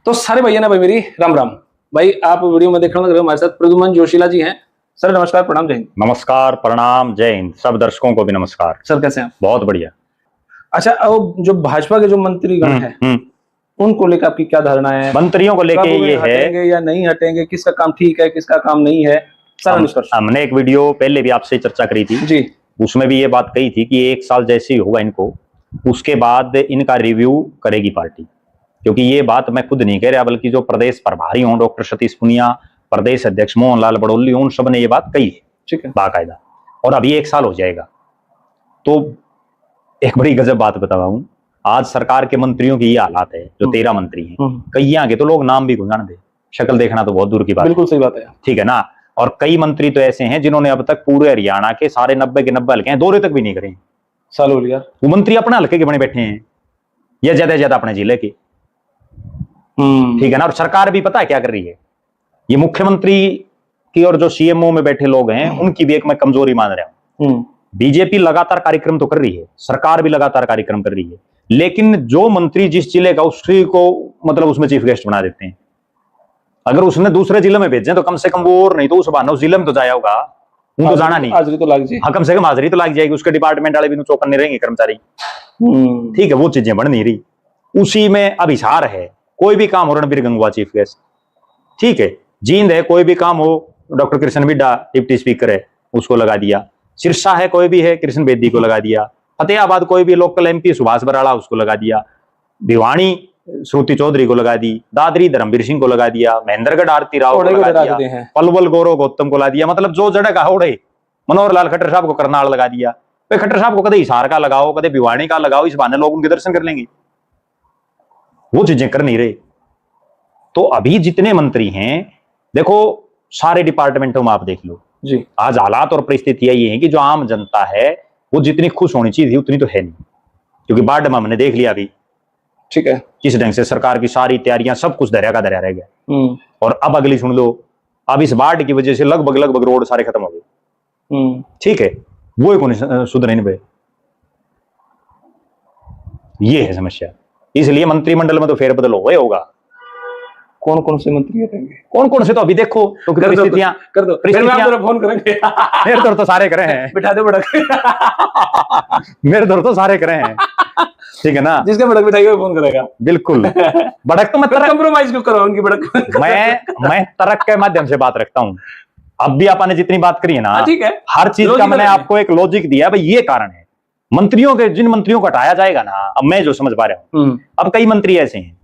तो सारे भैया ना भाई मेरी राम राम। भाई आप वीडियो में देखने लग रहे हो, हमारे साथ प्रद्युमन जोशीला जी हैं। सर नमस्कार, प्रणाम, जय हिंद। नमस्कार, प्रणाम, जय हिंद। सब दर्शकों को भी नमस्कार। सर कैसे हैं आप? बहुत बढ़िया। अच्छा, अब जो भाजपा के जो मंत्रीगण हैं उनको लेकर आपकी क्या धारणा है? मंत्रियों को लेके ये है, हटेंगे या नहीं हटेंगे, किसका काम ठीक है किसका काम नहीं है, सारा निष्कर्ष। हमने एक वीडियो पहले भी आपसे चर्चा करी थी जी, उसमें भी ये बात कही थी कि एक साल जैसे ही होगा इनको, उसके बाद इनका रिव्यू करेगी पार्टी। क्योंकि ये बात मैं खुद नहीं कह रहा, बल्कि जो प्रदेश प्रभारी हों डॉक्टर सतीश पुनिया, प्रदेश अध्यक्ष मोहन लाल बड़ौली, उन सब ने ये बात कही है, ठीक है, बाकायदा। और अभी एक साल हो जाएगा। तो एक बड़ी गजब बात बताऊं, आज सरकार के मंत्रियों की ये हालात है, जो 13 मंत्री हैं, कई आगे तो लोग नाम भी गुंजान दे, शक्ल देखना तो बहुत दूर की बात। बिल्कुल सही बात है, ठीक है ना। और कई मंत्री तो ऐसे हैं जिन्होंने अब तक पूरे हरियाणा के सारे 90 के 90 हल्के हैं दौरे तक भी नहीं करे। साल हो गया। वो मंत्री अपने हल्के के बने बैठे हैं या ज्यादा से ज्यादा अपने जिले के। ठीक है ना। और सरकार भी पता है क्या कर रही है, ये मुख्यमंत्री की और जो सीएमओ में बैठे लोग हैं उनकी भी एक मैं कमजोरी मान रहा हूं। बीजेपी लगातार कार्यक्रम तो कर रही है, सरकार भी लगातार कार्यक्रम कर रही है, लेकिन जो मंत्री जिस जिले का उसी को मतलब उसमें चीफ गेस्ट बना देते हैं। अगर उसने दूसरे जिले में भेजे तो कम से कम वो, और नहीं तो उस बहाने उस जिले में तो जाया होगा, उनको जाना नहीं, हाजिरी तो लग जाएगी। हाँ, कम से कम हाजिरी तो लग जाएगी, उसके डिपार्टमेंट वाले भी चौकन्ने रहेंगे कर्मचारी। ठीक है, वो चीजें बन नहीं रही। उसी में अब हिसार है, कोई भी काम हो रणबीर गंगवा चीफ गेस्ट, ठीक है, जींद है कोई भी काम हो डॉक्टर कृष्ण बिड्डा डिप्टी स्पीकर है उसको लगा दिया, सिरसा है कोई भी है कृष्ण बेदी को लगा दिया, फतेहाबाद कोई भी लोकल एमपी सुभाष बराड़ा उसको लगा दिया, भिवानी श्रुति चौधरी को लगा दी, दादरी धर्मवीर सिंह को लगा दिया, महेंद्रगढ़ आरती राव को लगा दिया, पलवल गौरव गौतम को लगा दिया। मतलब जो जड़े का होड़े मनोहर लाल खट्टर साहब को करनाल लगा दिया। भाई खट्टर साहब को कदे हिसार का लगाओ, कदे भिवानी का लगाओ, इस बहाने लोग उनके दर्शन कर लेंगे। वो चीजें कर नहीं रहे। तो अभी जितने मंत्री हैं, देखो सारे डिपार्टमेंटों में आप देख लो जी, आज हालात और परिस्थितियां ये हैं कि जो आम जनता है वो जितनी खुश होनी चाहिए उतनी तो है नहीं, क्योंकि बाढ़ में हमने देख लिया अभी, ठीक है, किस ढंग से सरकार की सारी तैयारियां सब कुछ दरिया का दरिया रह गया। और अब अगली सुन लो, अब इस बाढ़ की वजह से लगभग रोड सारे खत्म हो गए। ठीक है, वो एक सुधरे नहीं भाई, ये है समस्या। इसलिए मंत्रिमंडल में तो फेरबदल हो होगा। कौन कौन से मंत्री रहेंगे, कौन कौन से तो अभी देखो तो परिस्थितियां कर दो, फिर मैं आप फोन करेंगे। मेरे दौर तो सारे करे हैं, बिठा दो बड़क। मेरे दौर तो सारे करे हैं, ठीक है ना। जिसके बड़क बिठाई वो फोन करेगा, बिल्कुल। बड़क तो मैं कंप्रोमाइज क्यों करो उनकी बड़क। मैं तर्क के माध्यम से बात रखता हूं। अब भी आपने जितनी बात करी है ना, ठीक है, हर चीज का मैंने आपको एक लॉजिक दिया, भाई ये कारण है। मंत्रियों के, जिन मंत्रियों को हटाया जाएगा ना, अब मैं जो समझ पा रहा हूं, अब कई मंत्री ऐसे हैं।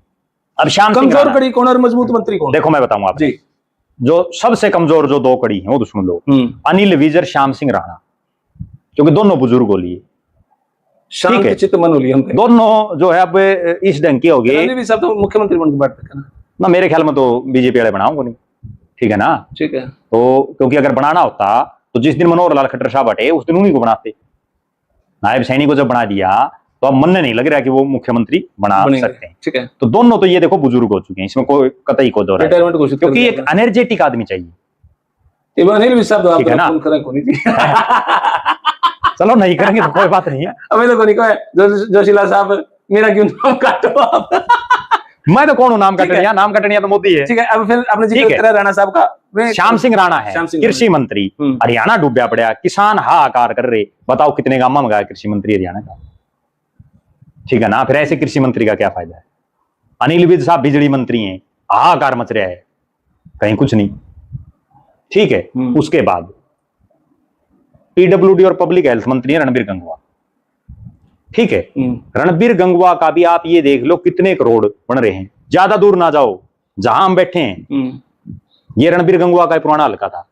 अब श्याम सिंह कमजोर कड़ी कौन और मजबूत मंत्री कौन? देखो मैं बताऊंगा आपको, जो सबसे कमजोर जो 2 कड़ी हैं वो दुश्मन लोग, अनिल विजर, श्याम सिंह राणा, क्योंकि दोनों बुजुर्ग हो लिए, ठीक है, चित्त मन हो लिया दोनों जो है अब इस ढंग के हो गए। सब तो मुख्यमंत्री बन के बात ना, मेरे ख्याल में तो बीजेपी वाले बनाऊंगा नहीं, ठीक है ना। ठीक है, तो क्योंकि अगर बनाना होता तो जिस दिन मनोहर लाल खट्टर साहब हटे उस दिन उन्हीं को बनाते। नायब सैनी को जब बना दिया तो अब मन नहीं लग रहा कि वो मुख्यमंत्री बना सकते हैं। ठीक है, तो दोनों तो ये देखो बुजुर्ग हो चुके हैं, इसमें कोई कतई को दौर रिटायरमेंट घोषित, क्योंकि एक एनर्जेटिक आदमी चाहिए, ठीक है ना। चलो नहीं करेंगे तो कोई बात नहीं है। अभी तो कोई जोशीला साहब मेरा क्यों नाम काटो आप। मैं तो कौन हूं नाम कटनिया, नाम कटनिया तो मोदी है। ठीक है, अब फिर आपने जिक्र करा राणा साहब का, श्याम सिंह राणा है कृषि मंत्री, हरियाणा डूबया पड़ा, किसान हाहाकार कर रहे। बताओ कितने गांव में गया कृषि मंत्री हरियाणा का, ठीक है ना। फिर ऐसे कृषि मंत्री का क्या फायदा है। अनिल विज साहब बिजली मंत्री हैं, हाहाकार मच रहा है, कहीं कुछ नहीं, ठीक है। उसके बाद पीडब्ल्यूडी और पब्लिक हेल्थ मंत्री है रणबीर गंगवा, ठीक है। रणबीर गंगवा का भी आप ये देख लो कितने करोड़ बन रहे हैं। ज्यादा दूर ना जाओ, जहां हम बैठे हैं ये रणबीर गंगवा का पुराना हल्का था,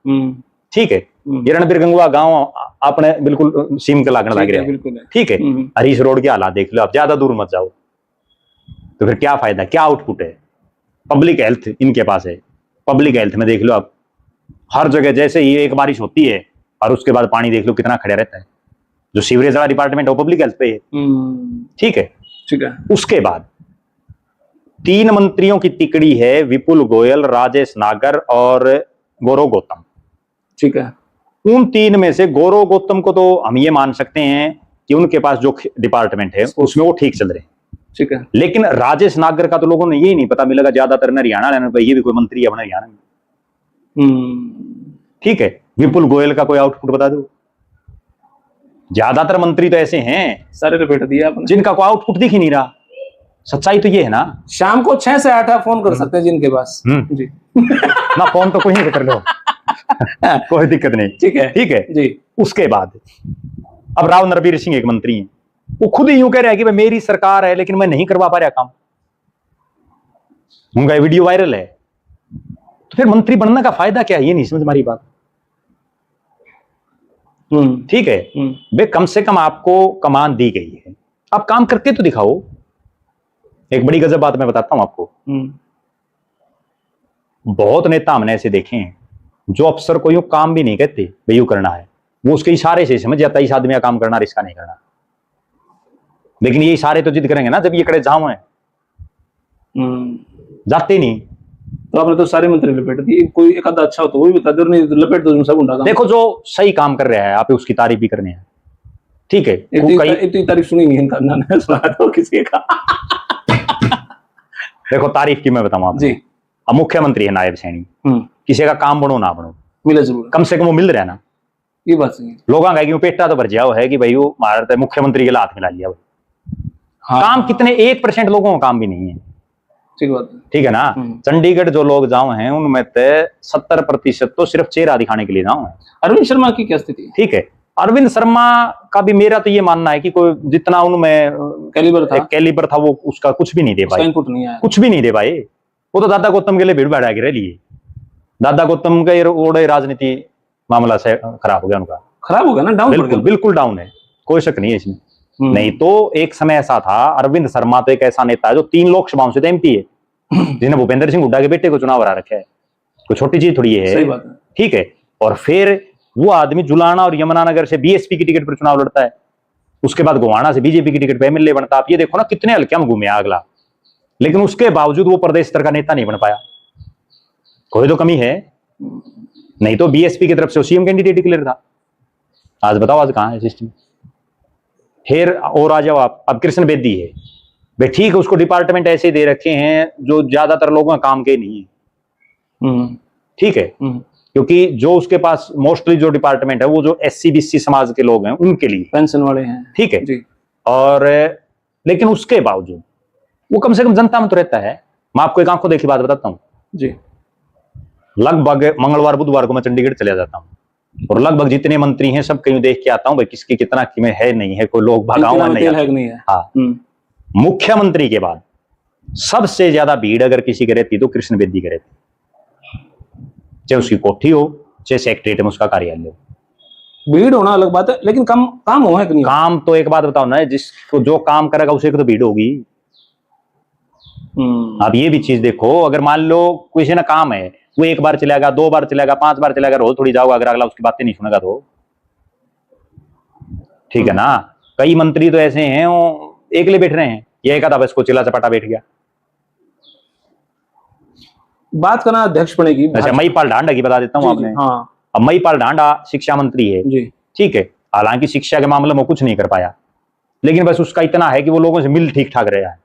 ठीक है। ये रणबीर गंगवा गांव अपने बिल्कुल सीम के लागण लग रहा है, ठीक है। हरीश रोड के हालात देख लो आप, ज्यादा दूर मत जाओ। तो फिर क्या फायदा, क्या आउटपुट है। पब्लिक हेल्थ इनके पास है, पब्लिक हेल्थ में देख लो आप, हर जगह जैसे ही एक बारिश होती है और उसके बाद पानी देख लो कितना खड़ा रहता है। जो सीवरेज वाला डिपार्टमेंट है वो पब्लिक हेल्थ पे है, ठीक है, ठीक है। उसके बाद 3 मंत्रियों की तिकड़ी है, विपुल गोयल, राजेश नागर और गौरव गौतम, ठीक है। उन 3 में से गौरव गौतम को तो हम ये मान सकते हैं कि उनके पास जो डिपार्टमेंट है उसमें वो ठीक चल रहे हैं, ठीक है। लेकिन राजेश नागर का तो लोगों ने यही नहीं पता मिलेगा, ज्यादातर न हरियाणा लेने पे, ये भी कोई मंत्री है अपना हरियाणा में। ठीक है। विपुल गोयल का कोई आउटपुट बता दो। ज्यादातर मंत्री तो ऐसे हैं सारे रिपीट दिया आपने, जिनका कोई आउटपुट दिख ही नहीं रहा। सच्चाई तो ये है ना। शाम को 6 से 8 आप फोन कर सकते हैं जिनके पास जी। ना फोन तो कोई नहीं कर लो कोई दिक्कत नहीं। ठीक है, ठीक है जी। उसके बाद अब राव नरबीर सिंह एक मंत्री हैं, वो खुद ही यूं कह रहे हैं कि भाई मेरी सरकार है लेकिन मैं नहीं करवा पा रहा काम। उनका वीडियो वायरल है। तो फिर मंत्री बनने का फायदा क्या है, ये नहीं समझ हमारी बात। ठीक है। वे कम से कम आपको कमान दी गई है, आप काम करके तो दिखाओ। एक बड़ी गजब बात मैं बताता हूं आपको। बहुत नेता हमने ऐसे देखे हैं जो अफसर को यूं काम भी नहीं कहते भाई यूं करना है, वो उसके इशारे से समझ जाता है इस आदमी का काम करना, इसका नहीं करना। लेकिन ये इशारे तो जिद करेंगे ना जब ये कड़े जाऊं है, जाते नहीं। तो आपने तो सारे मंत्री लपेट दिए, कोई एक आधा अच्छा हो तो वो भी बता दो, नहीं लपेट दो सब उंडा। देखो जो सही काम कर रहा है आप उसकी तारीफ भी करनी है। ठीक है। इतनी तारीफ सुनी नहीं इनका, ना सुना तो किसी का। देखो तारीफ की मैं बताऊं आप जी। अब मुख्यमंत्री है नायब सैनी, किसी का काम बनो ना बनो मिले जरूर, कम से कम वो मिल रहा है ना। ये बात सही है। लोगों का क्यों पेटा तो भर जाओ है कि भाई वो मारते मुख्यमंत्री के हाथ मिला लिया। हाँ, काम कितने 1% लोगों का काम भी नहीं है। ठीक बात है। ठीक है ना। चंडीगढ़ जो लोग जाओ हैं उनमें तो 70% तो सिर्फ चेहरा दिखाने के लिए जाओ है। अरविंद शर्मा की क्या स्थिति है? ठीक है। अरविंद शर्मा का भी मेरा तो ये मानना है कि कोई जितना उनमें कैलिबर था वो उसका कुछ भी नहीं दे पाए, कुछ भी नहीं दे पाए। वो तो दादा गौतम के लिए भीड़ भाड़ा गिर लिए। दादा गौतम का ओडे राजनीति मामला से खराब हो गया, उनका खराब हो गया ना, डाउन, बिल्कुल डाउन है, कोई शक नहीं है इसमें। नहीं तो एक समय ऐसा था, अरविंद शर्मा तो एक ऐसा नेता है जो 3 लोकसभाओं से एमपी है, जिसने भूपेंद्र सिंह हुड्डा के बेटे को चुनाव हरा रखा है। कोई छोटी चीज थोड़ी है। सही बात है। ठीक है। और फिर वो आदमी जुलाना और यमुनानगर से बीएसपी की टिकट पर चुनाव लड़ता है, उसके बाद गोवाना से बीजेपी की टिकट पर एमएलए बनता। आप ये देखो ना कितने हल्के में घूमे अगला, लेकिन उसके बावजूद वो प्रदेश स्तर का नेता नहीं बन पाया। कोई तो कमी है, नहीं तो बीएसपी की तरफ से सीएम कैंडिडेट डिक्लेयर था। आज बताओ आज कहां है सिस्टम। फिर और आ जाओ आप, अब कृष्ण बेदी है भाई, ठीक है, उसको डिपार्टमेंट ऐसे दे रखे हैं जो ज्यादातर लोगों का काम के नहीं है। ठीक है। क्योंकि जो उसके पास मोस्टली जो डिपार्टमेंट है वो जो एससी बीसी समाज के लोग हैं उनके लिए, पेंशन वाले हैं। ठीक है जी। और लेकिन उसके बावजूद वो कम से कम जनता में तो रहता है। मैं आपको एक आंखों देखी बात बताता हूँ जी। लगभग मंगलवार बुधवार को मैं चंडीगढ़ चले जाता हूँ और लगभग जितने मंत्री हैं सब कहीं देख के आता हूँ भाई किसकी कितना किमें है नहीं है, कोई लोग भगाओ नहीं है। हाँ, मुख्यमंत्री के बाद सबसे ज्यादा भीड़ अगर किसी के रहती तो कृष्ण बेदी के रहती, चाहे उसकी कोठी हो चाहे सेक्रेटरीट में उसका कार्यालय हो। भीड़ होना अलग बात है, लेकिन काम हुआ है कि नहीं? काम तो एक बात बताओ ना, जिसको जो काम करेगा उसे तो भीड़ होगी। आप ये भी चीज देखो, अगर मान लो किसी ना काम है, वो 1 बार चलेगा, 2 बार चलेगा, 5 बार चलेगा, रोज थोड़ी जाओगा, अगर अगला उसकी बातें नहीं सुनेगा तो। ठीक है ना। कई मंत्री तो ऐसे हैं वो एकले बैठ रहे हैं, ये एक आधा बस को चिल्ला चपाटा बैठ गया। बात करना अध्यक्ष बनेगी। अच्छा, मईपाल ढांडा की बता देता हूँ आपने। हाँ। अब मईपाल ढांडा शिक्षा मंत्री है जी। ठीक है। हालांकि शिक्षा के मामले में कुछ नहीं कर पाया, लेकिन बस उसका इतना है कि वो लोगों से मिल ठीक ठाक रहा है।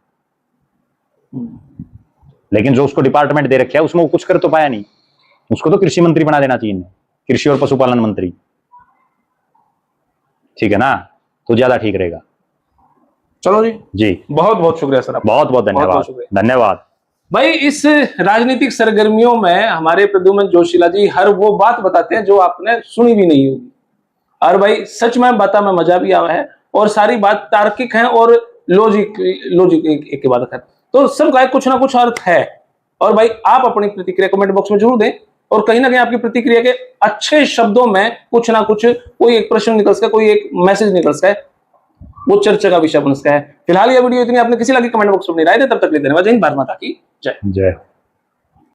लेकिन जो उसको डिपार्टमेंट दे रखा है उसमें वो कुछ कर तो पाया नहीं। उसको तो कृषि मंत्री बना देना चाहिए, कृषि और पशुपालन मंत्री। ठीक है ना, तो ज्यादा ठीक रहेगा। चलो जी, बहुत बहुत शुक्रिया सर, बहुत बहुत धन्यवाद। धन्यवाद भाई। इस राजनीतिक सरगर्मियों में हमारे प्रद्युमन जोशीला जी हर वो बात बताते हैं जो आपने सुनी भी नहीं होगी। और भाई सच में बात में मजा भी आया है, और सारी बात तार्किक है और लॉजिक एक बात है, तो सबका कुछ ना कुछ अर्थ है। और भाई आप अपनी प्रतिक्रिया कमेंट बॉक्स में जरूर दें, और कहीं ना कहीं आपकी प्रतिक्रिया के अच्छे शब्दों में कुछ ना कुछ कोई एक प्रश्न निकल सका, कोई एक मैसेज निकल सका, वो चर्चा का विषय बन सका है। फिलहाल ये वीडियो इतनी, आपने किसी लगी कमेंट बॉक्स में अपनी राय दे। तब तक ले धन्यवाद। जय हिंद, भारत माता की जय।